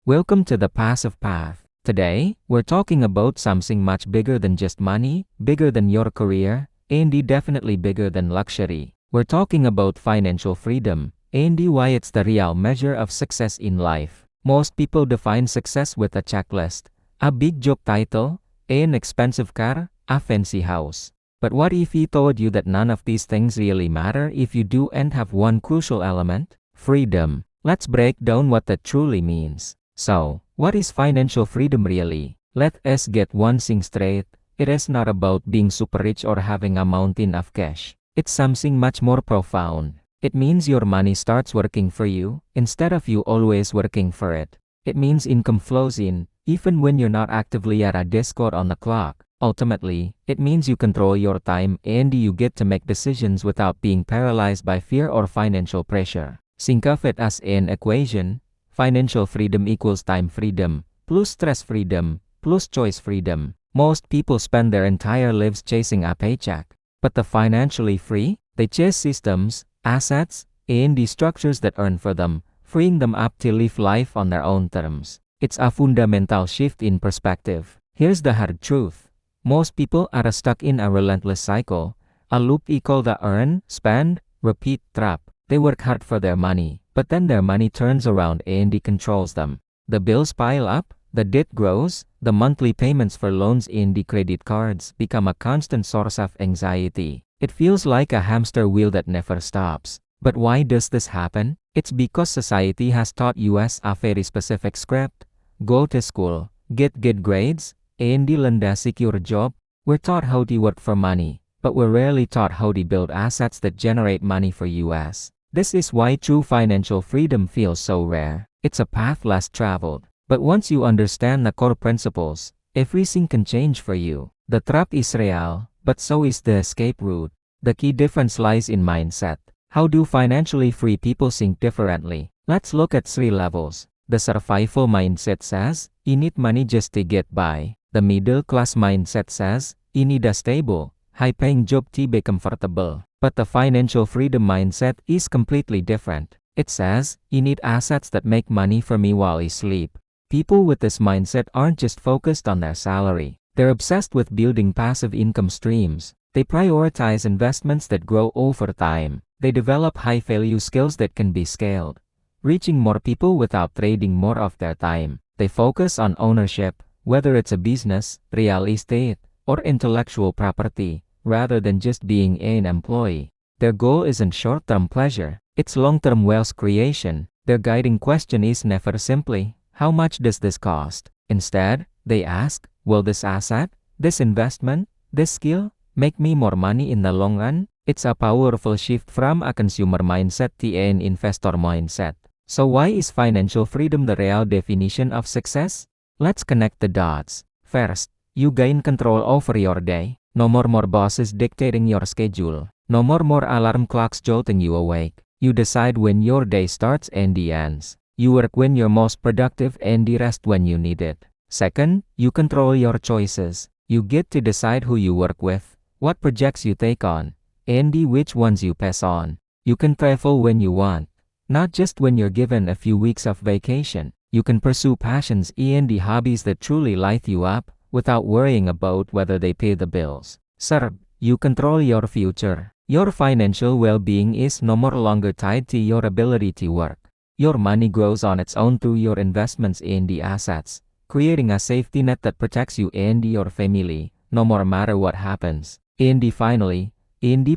Welcome to the Passive Path. Today, we're talking about something much bigger than just money, bigger than your career, and definitely bigger than luxury. We're talking about financial freedom, and why it's the real measure of success in life. Most people define success with a checklist, a big job title, an expensive car, a fancy house. But what if he told you that none of these things really matter if you do and have one crucial element? Freedom. Let's break down what that truly means. So, what is financial freedom really? Let us get one thing straight. It is not about being super rich or having a mountain of cash. It's something much more profound. It means your money starts working for you, instead of you always working for it. It means income flows in, even when you're not actively at a desk or on the clock. Ultimately, it means you control your time and you get to make decisions without being paralyzed by fear or financial pressure. Think of it as an equation. Financial freedom equals time freedom, plus stress freedom, plus choice freedom. Most people spend their entire lives chasing a paycheck. But the financially free, they chase systems, assets, and the structures that earn for them, freeing them up to live life on their own terms. It's a fundamental shift in perspective. Here's the hard truth. Most people are stuck in a relentless cycle, a loop equal the earn, spend, repeat trap. They work hard for their money, but then their money turns around and it controls them. The bills pile up, the debt grows, the monthly payments for loans and the credit cards become a constant source of anxiety. It feels like a hamster wheel that never stops. But why does this happen? It's because society has taught us a very specific script. Go to school, get good grades, and land a secure job. We're taught how to work for money, but we're rarely taught how to build assets that generate money for us. This is why true financial freedom feels so rare. It's a path less traveled. But once you understand the core principles, everything can change for you. The trap is real, but so is the escape route. The key difference lies in mindset. How do financially free people think differently? Let's look at 3 levels. The survival mindset says, you need money just to get by. The middle class mindset says, you need a stable, high-paying job to be comfortable. But the financial freedom mindset is completely different. It says, you need assets that make money for me while I sleep. People with this mindset aren't just focused on their salary. They're obsessed with building passive income streams. They prioritize investments that grow over time. They develop high-value skills that can be scaled, reaching more people without trading more of their time. They focus on ownership, whether it's a business, real estate, or intellectual property, rather than just being an employee. Their goal isn't short-term pleasure, it's long-term wealth creation. Their guiding question is never simply, how much does this cost? Instead, they ask, will this asset, this investment, this skill, make me more money in the long run? It's a powerful shift from a consumer mindset to an investor mindset. So why is financial freedom the real definition of success? Let's connect the dots. First, you gain control over your day. No more bosses dictating your schedule. No more alarm clocks jolting you awake. You decide when your day starts and ends. You work when you're most productive and rest when you need it. Second, you control your choices. You get to decide who you work with, what projects you take on, and which ones you pass on. You can travel when you want, not just when you're given a few weeks of vacation. You can pursue passions and the hobbies that truly light you up, without worrying about whether they pay the bills. Third, you control your future. Your financial well-being is no more longer tied to your ability to work. Your money grows on its own through your investments in the assets, creating a safety net that protects you and your family, no more matter what happens. And finally,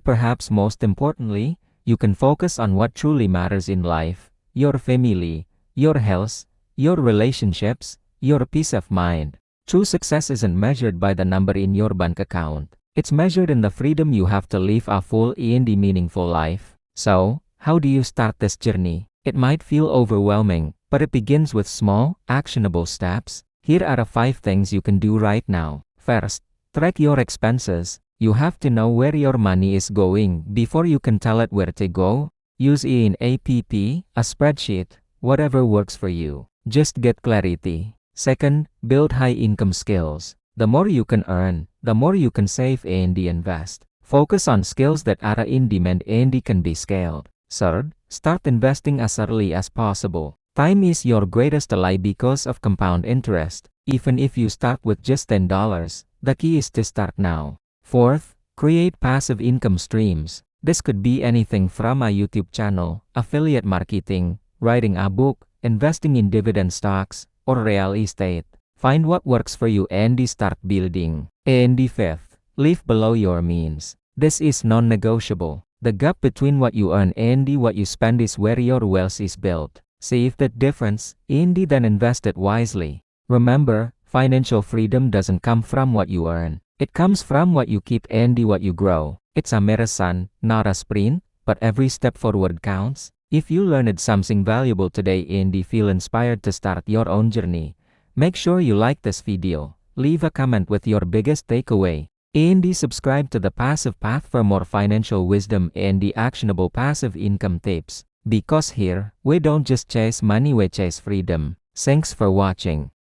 perhaps most importantly, you can focus on what truly matters in life: your family, your health, your relationships, your peace of mind. True success isn't measured by the number in your bank account. It's measured in the freedom you have to live a full and meaningful life. So, how do you start this journey? It might feel overwhelming, but it begins with small, actionable steps. Here are 5 things you can do right now. First, track your expenses. You have to know where your money is going before you can tell it where to go. Use an app, a spreadsheet, whatever works for you. Just get clarity. Second, build high-income skills. The more you can earn, the more you can save and invest. Focus on skills that are in demand and can be scaled. Third, start investing as early as possible. Time is your greatest ally because of compound interest. Even if you start with just $10, the key is to start now. Fourth, create passive income streams. This could be anything from a YouTube channel, affiliate marketing, writing a book, investing in dividend stocks, or real estate. Find what works for you and start building. And fifth, live below your means. This is non-negotiable. The gap between what you earn and what you spend is where your wealth is built. Save that difference, and then invest it wisely. Remember, financial freedom doesn't come from what you earn. It comes from what you keep and what you grow. It's a marathon, not a sprint, but every step forward counts. If you learned something valuable today and feel inspired to start your own journey, make sure you like this video, leave a comment with your biggest takeaway, and subscribe to the Passive Path for more financial wisdom and actionable passive income tips. Because here, we don't just chase money, we chase freedom. Thanks for watching.